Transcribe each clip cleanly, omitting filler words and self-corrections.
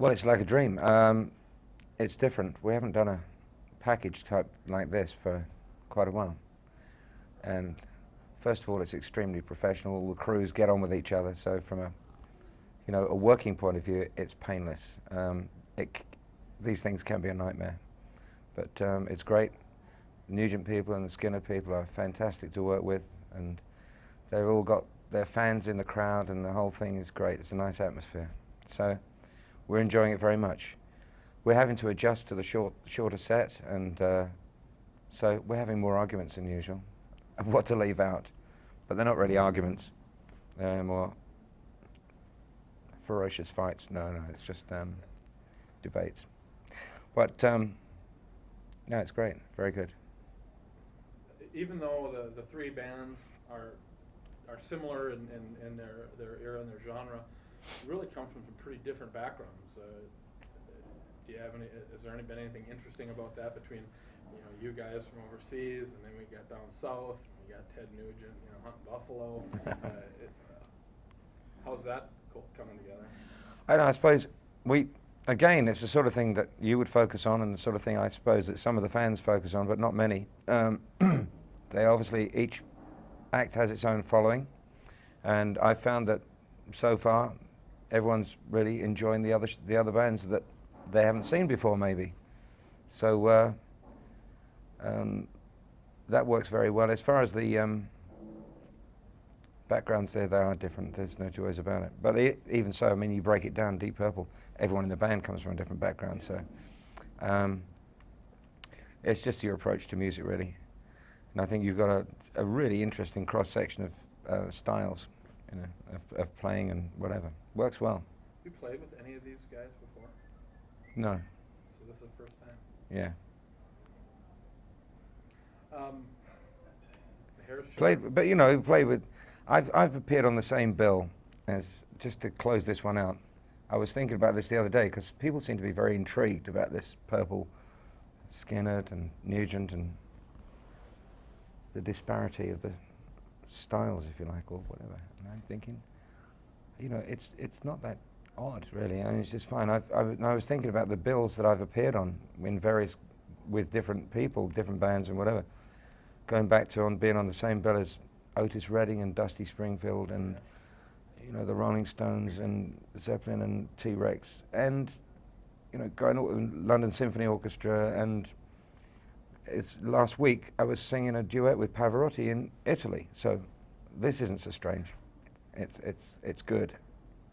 Well, it's like a dream. It's different. We haven't done a package type like this for quite a while. And first of all, it's extremely professional. All the crews get on with each other. So from a working point of view, it's painless. These things can be a nightmare, but it's great. The Nugent people and the Skinner people are fantastic to work with, and they've all got their fans in the crowd, and the whole thing is great. It's a nice atmosphere. So we're enjoying it very much. We're having to adjust to the shorter set, and so we're having more arguments than usual of what to leave out. But they're not really arguments. They're more ferocious fights. No, it's just debates. But no, it's great. Very good. Even though the three bands are similar in their era and their genre, really come from some pretty different backgrounds. Do you have any? Has there been anything interesting about that between you guys from overseas, and then we got down south, and we got Ted Nugent, hunting buffalo. How's that coming together? I suppose again, it's the sort of thing that you would focus on, and the sort of thing I suppose that some of the fans focus on, but not many. They obviously, each act has its own following, and I've found that so far everyone's really enjoying the other bands that they haven't seen before, maybe. So that works very well. As far as the backgrounds there, they are different. There's no two ways about it. But even so, I mean, you break it down, Deep Purple, everyone in the band comes from a different background. So it's just your approach to music, really. And I think you've got a really interesting cross-section of styles, of playing and whatever. Works well. You played with any of these guys before? No. So this is the first time? Yeah. The Harris Show. Played with. I've appeared on the same bill as, just to close this one out. I was thinking about this the other day because people seem to be very intrigued about this Purple, Skinner and Nugent, and the disparity of the styles, if you like, or whatever. And I'm thinking, it's not that odd, really. I mean, it's just fine. I was thinking about the bills that I've appeared on with different people, different bands and whatever. Going back to being on the same bill as Otis Redding and Dusty Springfield and the Rolling Stones and Zeppelin and T-Rex, and going to London Symphony Orchestra, and last week I was singing a duet with Pavarotti in Italy. So this isn't so strange. It's good.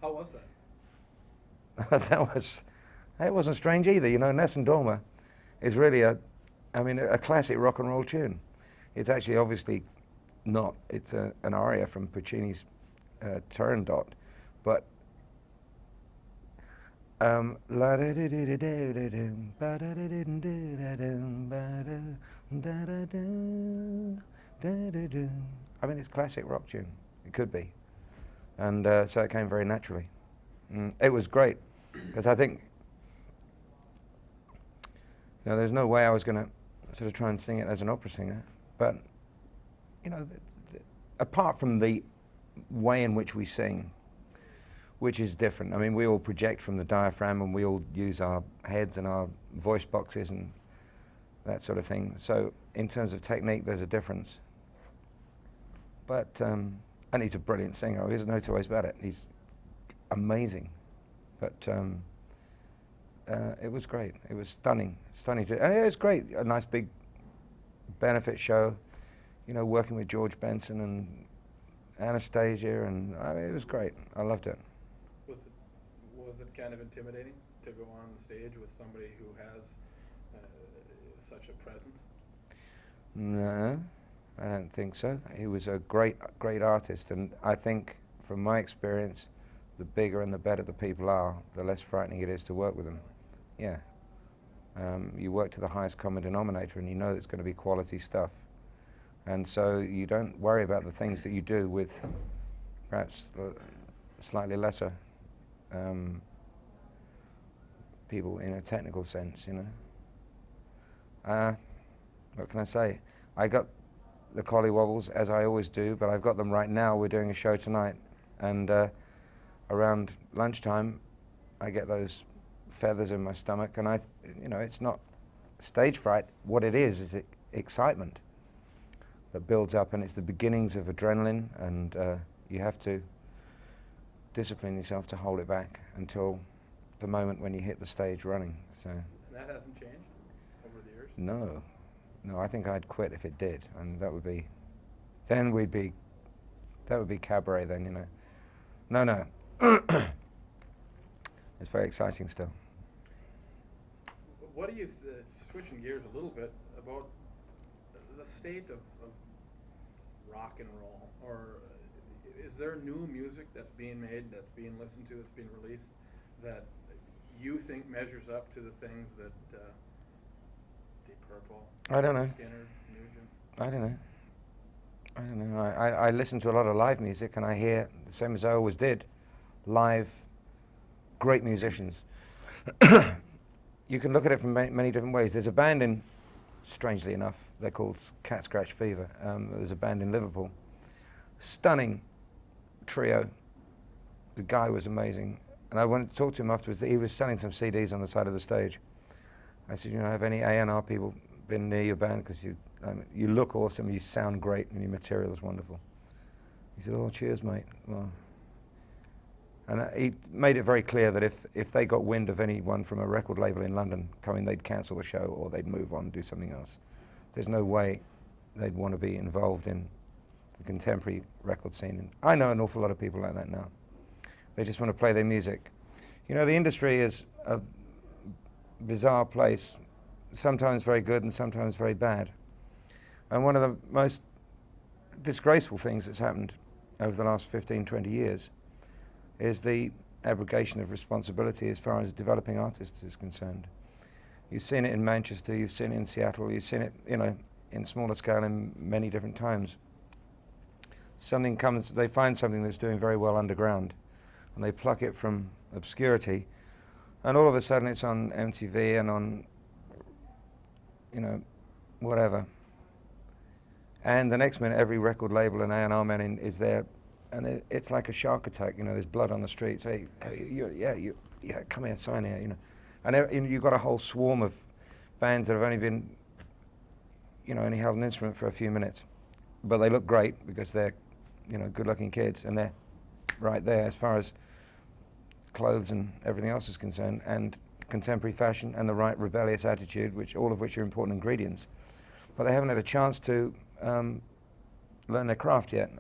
How was that? It wasn't strange either. Nessun Dorma is really a classic rock and roll tune. It's actually obviously not. It's an aria from Puccini's Turandot, but I mean, it's classic rock tune. It could be, and so it came very naturally. It was great because I think there's no way I was going to sort of try and sing it as an opera singer, but apart from the way in which we sing, which is different. I mean, we all project from the diaphragm, and we all use our heads and our voice boxes and that sort of thing. So in terms of technique, there's a difference. But and he's a brilliant singer. There's no two ways about it. He's amazing. But it was great. It was stunning and it was great. A nice big benefit show. Working with George Benson and Anastasia, and it was great. I loved it. Was it kind of intimidating to go on the stage with somebody who has such a presence? No, I don't think so. He was a great artist, and I think, from my experience, the bigger and the better the people are, the less frightening it is to work with them. Yeah. You work to the highest common denominator, and you know it's going to be quality stuff. And so you don't worry about the things that you do with perhaps slightly lesser people in a technical sense, What can I say? I got the collywobbles, as I always do, but I've got them right now. We're doing a show tonight, and around lunchtime I get those feathers in my stomach, and it's not stage fright. What it is excitement that builds up, and it's the beginnings of adrenaline, and you have to discipline yourself to hold it back until the moment when you hit the stage running. So. And that hasn't changed over the years? No, I think I'd quit if it did, and that would be cabaret then, No. It's very exciting still. What do you, switching gears a little bit, about the state of rock and roll? Or is there new music that's being made, that's being listened to, that's being released, that you think measures up to the things that Deep Purple, I don't know. Skinner, Nugent? I don't know. I listen to a lot of live music, and I hear, the same as I always did, live, great musicians. You can look at it from many different ways. There's a band strangely enough, they're called Cat Scratch Fever. There's a band in Liverpool. Stunning trio. The guy was amazing. And I wanted to talk to him afterwards. He was selling some CDs on the side of the stage. I said, have any A&R people been near your band? Because you look awesome, you sound great, and your material is wonderful. He said, oh, cheers, mate. Well, and he made it very clear that if they got wind of anyone from a record label in London coming, they'd cancel the show or they'd move on and do something else. There's no way they'd want to be involved in the contemporary record scene. And I know an awful lot of people like that now. They just want to play their music. The industry is a bizarre place, sometimes very good and sometimes very bad. And one of the most disgraceful things that's happened over the last 15, 20 years is the abrogation of responsibility as far as developing artists is concerned. You've seen it in Manchester, you've seen it in Seattle, you've seen it, in smaller scale in many different times. They find something that's doing very well underground, and they pluck it from obscurity, and all of a sudden it's on MTV and on, whatever. And the next minute, every record label and A&R man is there, and it's like a shark attack. There's blood on the streets. Hey, come here, sign here. And you've got a whole swarm of bands that have only been, only held an instrument for a few minutes, but they look great because they're, good-looking kids, and they're right there as far as clothes and everything else is concerned, and contemporary fashion and the right rebellious attitude, all of which are important ingredients. But they haven't had a chance to learn their craft yet.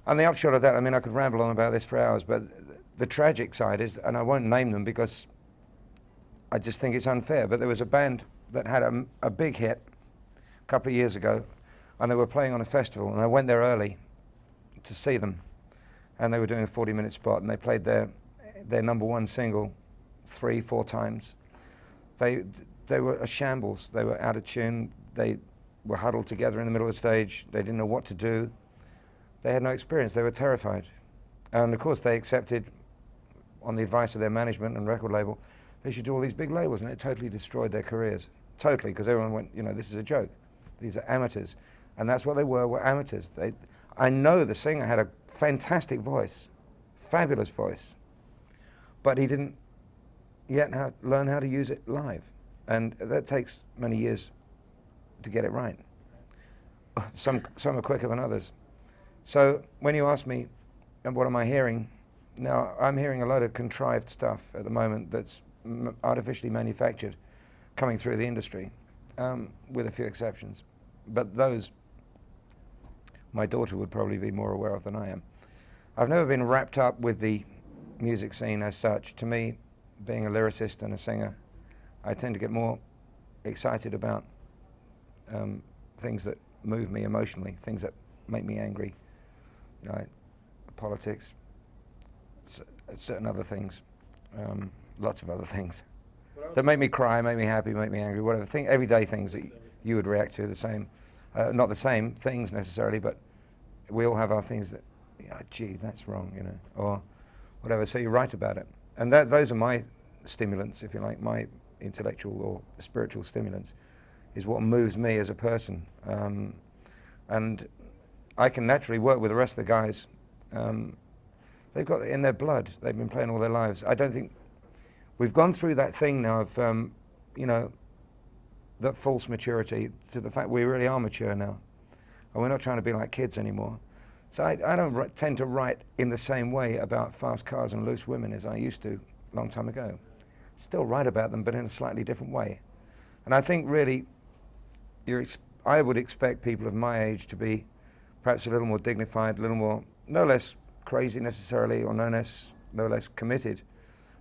And the upshot of that, I could ramble on about this for hours, but the tragic side is, and I won't name them because I just think it's unfair, but there was a band that had a big hit a couple of years ago, and they were playing on a festival, and I went there early to see them, and they were doing a 40-minute spot, and they played their number one single 3-4 times. They were a shambles. They were out of tune. They were huddled together in the middle of the stage. They didn't know what to do. They had no experience. They were terrified. And of course they accepted, on the advice of their management and record label, they should do all these big labels, and it totally destroyed their careers. Totally, because everyone went, this is a joke. These are amateurs. And that's what they were amateurs. I know the singer had a fantastic voice, fabulous voice, but he didn't yet learn how to use it live. And that takes many years to get it right. Some are quicker than others. So when you ask me, and what am I hearing? Now, I'm hearing a lot of contrived stuff at the moment that's artificially manufactured coming through the industry, with a few exceptions. But those, my daughter would probably be more aware of than I am. I've never been wrapped up with the music scene as such. To me, being a lyricist and a singer, I tend to get more excited about things that move me emotionally, things that make me angry, politics, certain other things, lots of other things that make me cry, make me happy, make me angry, whatever. Everyday things that you would react to the same, not the same things necessarily, but we all have our things that, gee, that's wrong, or whatever. So you write about it, and those are my stimulants, if you like, my intellectual or spiritual stimulants, is what moves me as a person. And I can naturally work with the rest of the guys. They've got it in their blood. They've been playing all their lives. I don't think we've gone through that thing now of, you know, that false maturity to the fact we really are mature now. And we're not trying to be like kids anymore. So I don't tend to write in the same way about fast cars and loose women as I used to a long time ago. Still write about them, but in a slightly different way. And I think really, I would expect people of my age to be perhaps a little more dignified, a little more, no less crazy necessarily, or no less committed,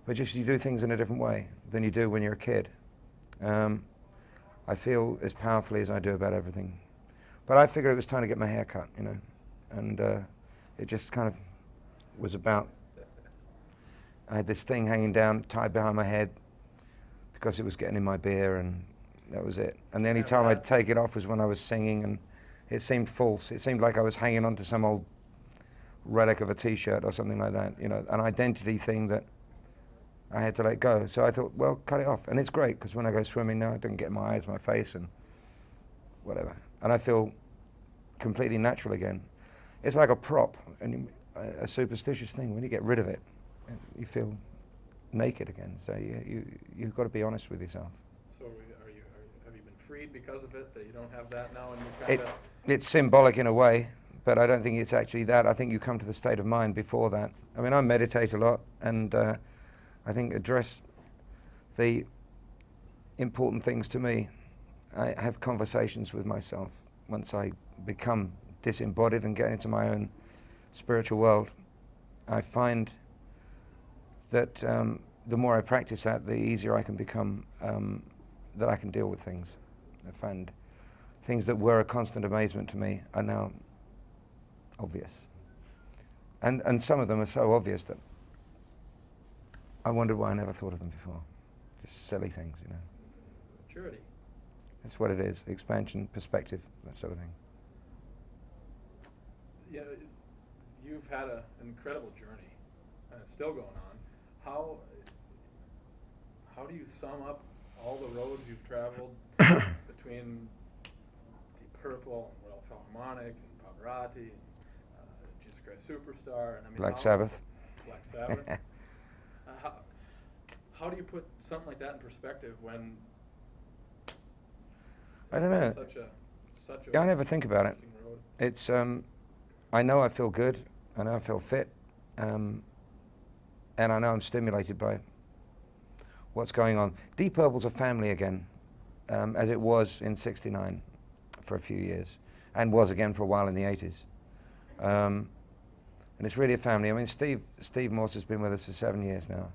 but just you do things in a different way than you do when you're a kid. I feel as powerfully as I do about everything. But I figured it was time to get my hair cut, you know, and it just kind of was about, I had this thing hanging down, tied behind my head, because it was getting in my beer, and that was it. And the only time I'd take it off was when I was singing, and it seemed false. It seemed like I was hanging on to some old relic of a T-shirt or something like that, you know, an identity thing that I had to let go. So I thought, well, cut it off. And it's great, because when I go swimming now, I don't get my eyes, my face, and whatever. And I feel completely natural again. It's like a prop, and a superstitious thing. When you get rid of it, you feel naked again. So you've got to be honest with yourself. So have you been freed because of it, that you don't have that now, and you kind of... It's symbolic in a way, but I don't think it's actually that. I think you come to the state of mind before that. I mean, I meditate a lot, and I think address the important things to me. I have conversations with myself. Once I become disembodied and get into my own spiritual world, I find that the more I practice that, the easier I can become, that I can deal with things. I find things that were a constant amazement to me are now obvious. And some of them are so obvious that I wondered why I never thought of them before. Just silly things, you know. Maturity. That's what it is. Expansion, perspective, that sort of thing. Yeah, you've had an incredible journey, and it's still going on. How do you sum up all the roads you've traveled between Deep Purple and Royal Philharmonic and Pavarotti and Jesus Christ Superstar and I mean Black Sabbath. Black Sabbath. How do you put something like that in perspective when I don't know. Such a Yeah, I never think about it. road? It's I know I feel good. I know I feel fit, and I know I'm stimulated by what's going on. Deep Purple's a family again, as it was in '69 for a few years, and was again for a while in the '80s. And it's really a family. I mean, Steve Morse has been with us for 7 years now,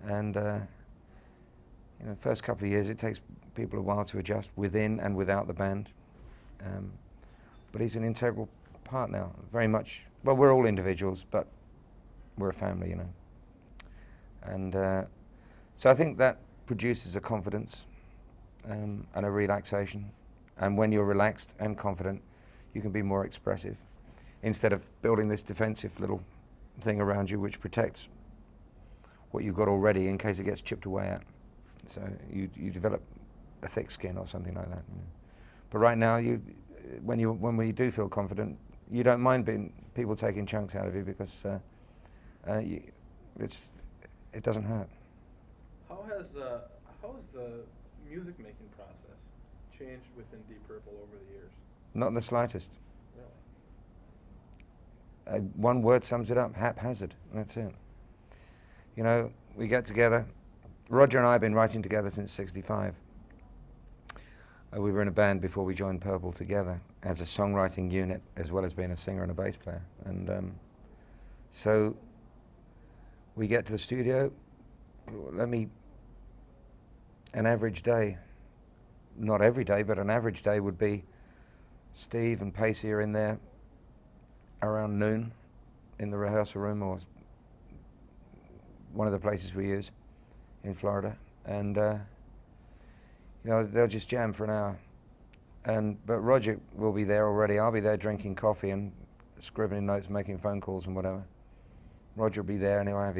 and you know, first couple of years it takes people a while to adjust within and without the band, but he's an integral part now. Very much. Well, we're all individuals, but we're a family, you know. And so I think that produces a confidence and a relaxation. And when you're relaxed and confident, you can be more expressive, instead of building this defensive little thing around you which protects what you've got already in case it gets chipped away at. So you develop a thick skin or something like that. You know. But right now, when we do feel confident, you don't mind people taking chunks out of you, because it doesn't hurt. How has the music making process changed within Deep Purple over the years? Not in the slightest. Really? One word sums it up: haphazard. That's it. You know, we get together. Roger and I have been writing together since '65. We were in a band before we joined Purple together as a songwriting unit, as well as being a singer and a bass player. And so we get to the studio. An average day, not every day, but an average day would be Steve and Pacey are in there around noon in the rehearsal room, or one of the places we use in Florida, and you know, they'll just jam for an hour. But Roger will be there already. I'll be there drinking coffee and scribbling notes, making phone calls and whatever. Roger will be there, and he'll have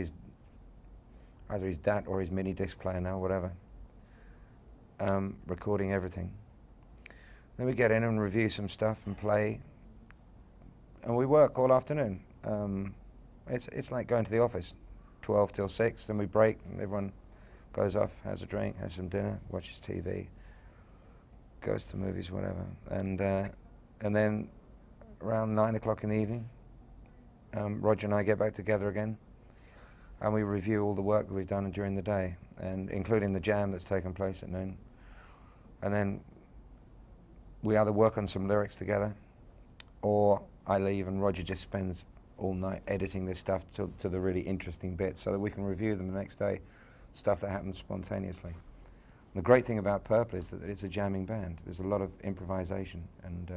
either his DAT or his mini disc player now, whatever, recording everything. Then we get in and review some stuff and play, and we work all afternoon. It's like going to the office, 12 till 6, then we break, and everyone goes off, has a drink, has some dinner, watches TV, goes to movies, whatever. And then around 9 o'clock in the evening, Roger and I get back together again, and we review all the work that we've done during the day, and including the jam that's taken place at noon. And then we either work on some lyrics together, or I leave and Roger just spends all night editing this stuff to the really interesting bits so that we can review them the next day, stuff that happens spontaneously. The great thing about Purple is that it's a jamming band. There's a lot of improvisation, and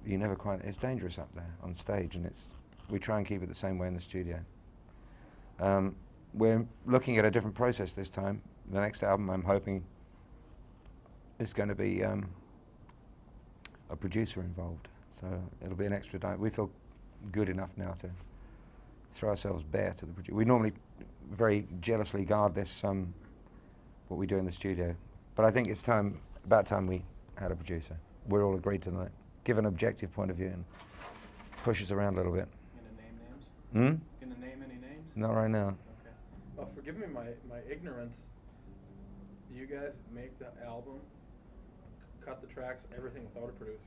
you never quite, it's dangerous up there on stage, and we try and keep it the same way in the studio. We're looking at a different process this time. The next album, I'm hoping, is going to be a producer involved. So it'll be an extra we feel good enough now to throw ourselves bare to the producer. We normally very jealously guard this, what we do in the studio. But I think it's about time we had a producer. We're all agreed tonight. Give an objective point of view and push us around a little bit. Gonna name names? Hmm? Gonna name any names? Not right now. Okay. Well, forgive me my ignorance. You guys make the album, cut the tracks, everything without a producer.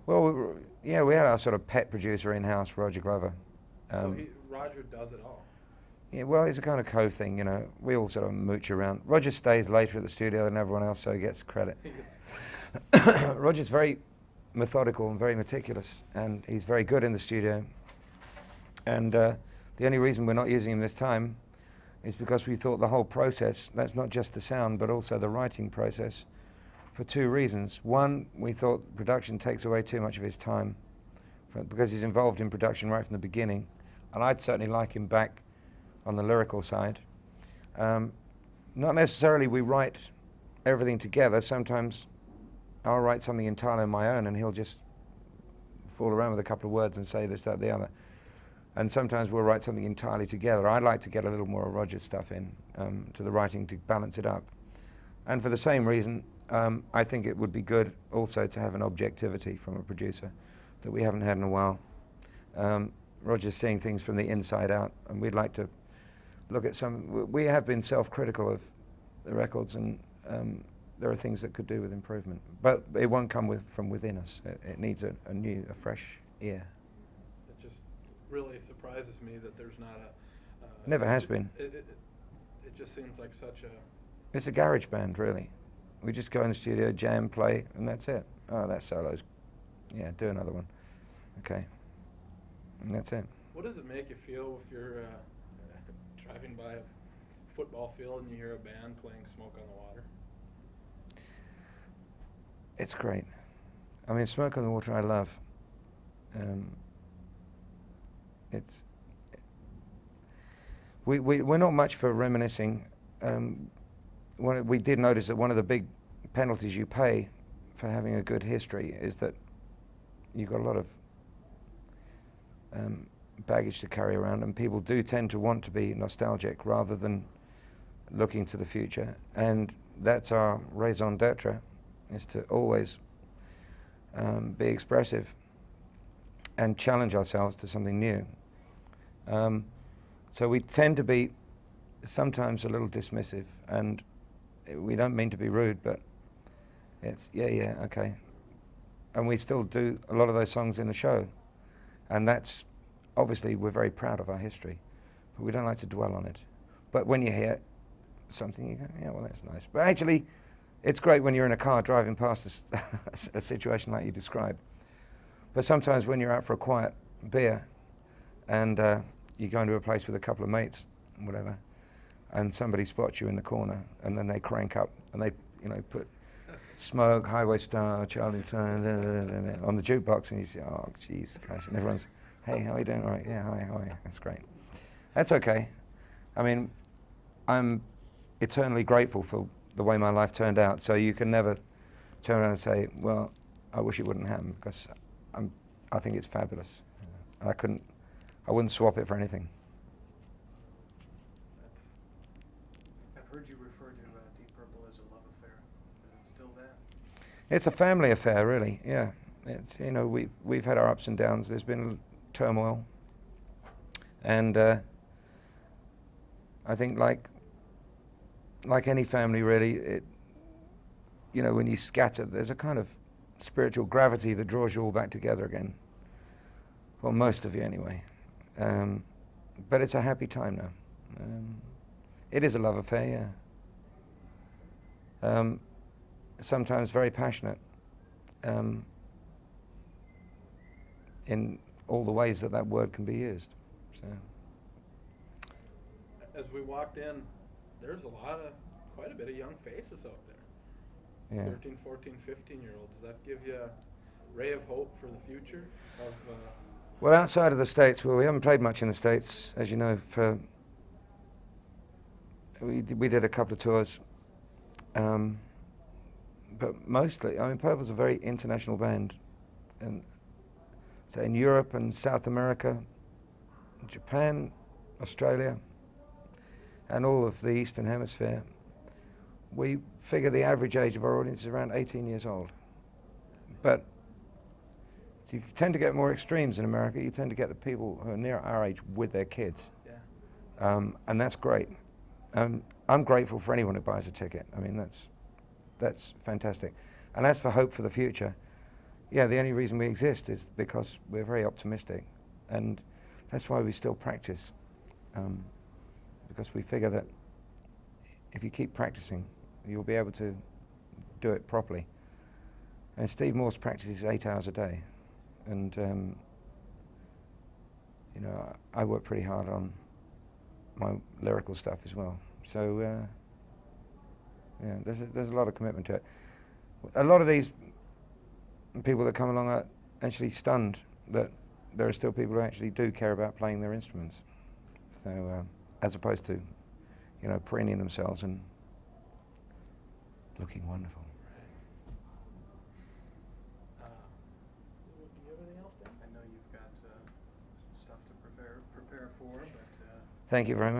Well, we had our sort of pet producer in-house, Roger Glover. So Roger does it all. Yeah, well, it's a kind of co-thing, you know. We all sort of mooch around. Roger stays later at the studio than everyone else, so he gets credit. Roger's very methodical and very meticulous, and he's very good in the studio. And the only reason we're not using him this time is because we thought the whole process, that's not just the sound, but also the writing process, for two reasons. One, we thought production takes away too much of his time, because he's involved in production right from the beginning, and I'd certainly like him back on the lyrical side. Not necessarily we write everything together. Sometimes I'll write something entirely on my own, and he'll just fool around with a couple of words and say this, that, the other. And sometimes we'll write something entirely together. I'd like to get a little more of Roger's stuff in to the writing to balance it up. And for the same reason, I think it would be good also to have an objectivity from a producer that we haven't had in a while. Roger's seeing things from the inside out, and we'd like to look at some. We have been self-critical of the records, and there are things that could do with improvement. But it won't come from within us. It needs a fresh ear. It just really surprises me that there's not a... Never has been. It just seems like such a... It's a garage band, really. We just go in the studio, jam, play, and that's it. Oh, that solo's... Yeah, do another one. Okay. And that's it. What does it make you feel if you're driving by a football field and you hear a band playing Smoke on the Water? It's great. I mean, Smoke on the Water I love. We're not much for reminiscing. We did notice that one of the big penalties you pay for having a good history is that you've got a lot of baggage to carry around, and people do tend to want to be nostalgic rather than looking to the future. And that's our raison d'etre, is to always be expressive and challenge ourselves to something new. So we tend to be sometimes a little dismissive, and we don't mean to be rude, but it's, yeah, okay. And we still do a lot of those songs in the show. And that's, obviously, we're very proud of our history, but we don't like to dwell on it. But when you hear something, you go, yeah, well, that's nice. But actually, it's great when you're in a car driving past a situation like you described. But sometimes when you're out for a quiet beer and you go into a place with a couple of mates, whatever, and somebody spots you in the corner, and then they crank up and they, put Smoke, Highway Star, Charlie on the jukebox, and you say, oh, jeez, Christ, and everyone's, hey, how are you doing? All right, yeah, hi, how are you? That's great. That's okay. I mean, I'm eternally grateful for the way my life turned out, so you can never turn around and say, well, I wish it wouldn't happen, because I think it's fabulous. And I wouldn't swap it for anything. I've heard you refer to Deep Purple as a love affair. Is it still that? It's a family affair, really, yeah. It's, we've had our ups and downs. There's been turmoil. And I think like any family, really, when you scatter, there's a kind of spiritual gravity that draws you all back together again. Well, most of you anyway. But it's a happy time now. It is a love affair, yeah. Sometimes very passionate in all the ways that word can be used. So. As we walked in, there's quite a bit of young faces out there. Yeah. 13, 14, 15-year-olds. Does that give you a ray of hope for the future of... Well, outside of the States, we haven't played much in the States, as you know. We did a couple of tours, but mostly, Purple's a very international band, and so in Europe and South America, Japan, Australia, and all of the Eastern Hemisphere, we figure the average age of our audience is around 18 years old. But you tend to get more extremes in America. You tend to get the people who are near our age with their kids. Yeah. And that's great. I'm grateful for anyone who buys a ticket. That's fantastic. And as for hope for the future, yeah, the only reason we exist is because we're very optimistic. And that's why we still practice. Because we figure that if you keep practicing, you'll be able to do it properly. And Steve Morse practices 8 hours a day. And, I work pretty hard on my lyrical stuff as well. So, yeah, there's a lot of commitment to it. A lot of these people that come along are actually stunned that there are still people who actually do care about playing their instruments. So, as opposed to, preening themselves and looking wonderful. Do you have anything else, Dan? I know you've got stuff to prepare for, but... Thank you very much.